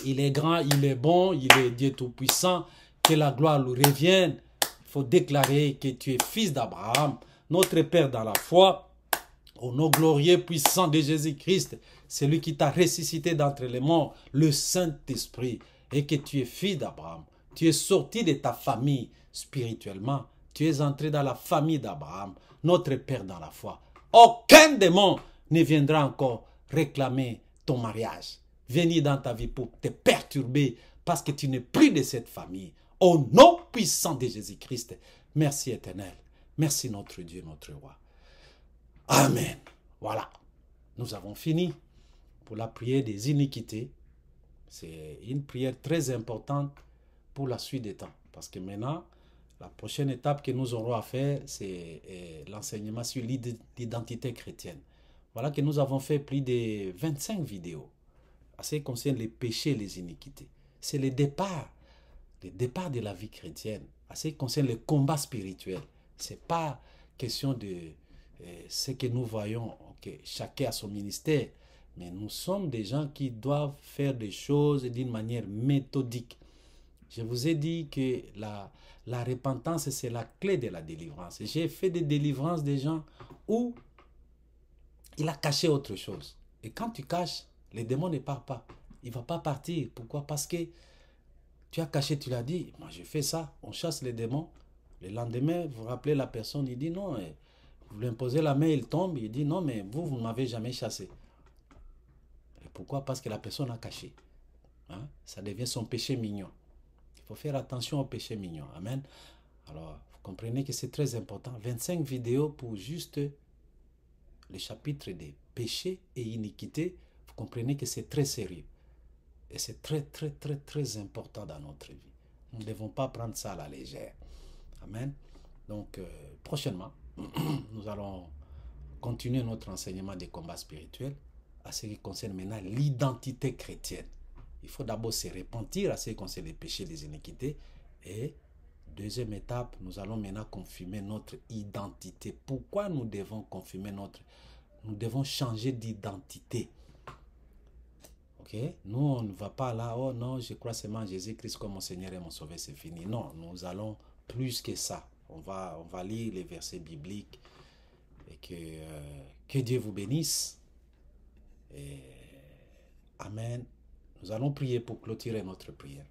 Il est grand, il est bon, il est Dieu tout-puissant. Que la gloire lui revienne. Il faut déclarer que tu es fils d'Abraham, notre Père dans la foi. Au nom glorieux puissant de Jésus-Christ, c'est lui qui t'a ressuscité d'entre les morts, le Saint-Esprit, et que tu es fils d'Abraham. Tu es sorti de ta famille spirituellement. Tu es entré dans la famille d'Abraham, notre Père dans la foi. Aucun démon ne viendra encore réclamer ton mariage. Venir dans ta vie pour te perturber parce que tu n'es plus de cette famille. Au nom puissant de Jésus-Christ, merci éternel. Merci notre Dieu, notre roi. Amen. Voilà, nous avons fini pour la prière des iniquités. C'est une prière très importante pour la suite des temps. Parce que maintenant, la prochaine étape que nous aurons à faire, c'est l'enseignement sur l'identité chrétienne. Voilà que nous avons fait plus de 25 vidéos. En ce qui concerne les péchés et les iniquités. C'est le départ de la vie chrétienne. En ce qui concerne le combat spirituel. Ce n'est pas question de ce que nous voyons, okay, chacun a son ministère, mais nous sommes des gens qui doivent faire des choses d'une manière méthodique. Je vous ai dit que la repentance, c'est la clé de la délivrance. J'ai fait des délivrances des gens où il a caché autre chose. Et quand tu caches, les démons ne partent pas. Il ne va pas partir. Pourquoi? Parce que tu as caché, tu l'as dit. Moi, je fais ça. On chasse les démons. Le lendemain, vous rappelez la personne, il dit non. Vous lui imposez la main, il tombe. Il dit non, mais vous ne m'avez jamais chassé. Et pourquoi? Parce que la personne a caché. Hein? Ça devient son péché mignon. Il faut faire attention au péché mignon. Amen. Alors, vous comprenez que c'est très important. 25 vidéos pour juste le chapitre des péchés et iniquités. Vous comprenez que c'est très sérieux. Et c'est très, très, très, très important dans notre vie. Nous ne devons pas prendre ça à la légère. Amen. Donc, prochainement, nous allons continuer notre enseignement des combats spirituels à ce qui concerne maintenant l'identité chrétienne. Il faut d'abord se repentir à ce qui concerne les péchés, les iniquités. Et deuxième étape, nous allons maintenant confirmer notre identité. Pourquoi nous devons confirmer nous devons changer d'identité. Ok? Nous, on ne va pas là, oh non, je crois seulement en Jésus-Christ comme mon Seigneur et mon Sauveur, c'est fini. Non, nous allons plus que ça. On va lire les versets bibliques et que Dieu vous bénisse. Et amen. Nous allons prier pour clôturer notre prière.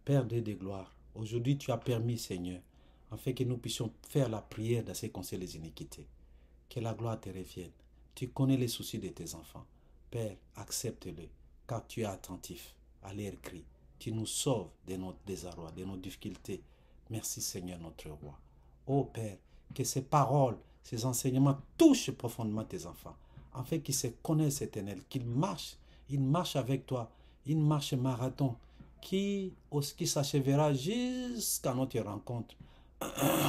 Père Dieu de gloire, aujourd'hui tu as permis, Seigneur, afin que nous puissions faire la prière dans ces conseils des iniquités. Que la gloire te revienne. Tu connais les soucis de tes enfants. Père, accepte-le, car tu es attentif à leurs cris. Tu nous sauves de notre désarroi, de nos difficultés. Merci Seigneur notre roi. Ô Père, que ces paroles, ces enseignements touchent profondément tes enfants, afin qu'ils se connaissent éternel, qu'ils marchent, ils marchent avec toi, ils marchent marathon, qui s'achèvera jusqu'à notre rencontre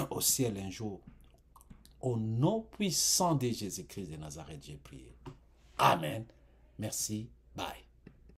au ciel un jour. Au nom puissant de Jésus-Christ de Nazareth, j'ai prié. Amen. Merci.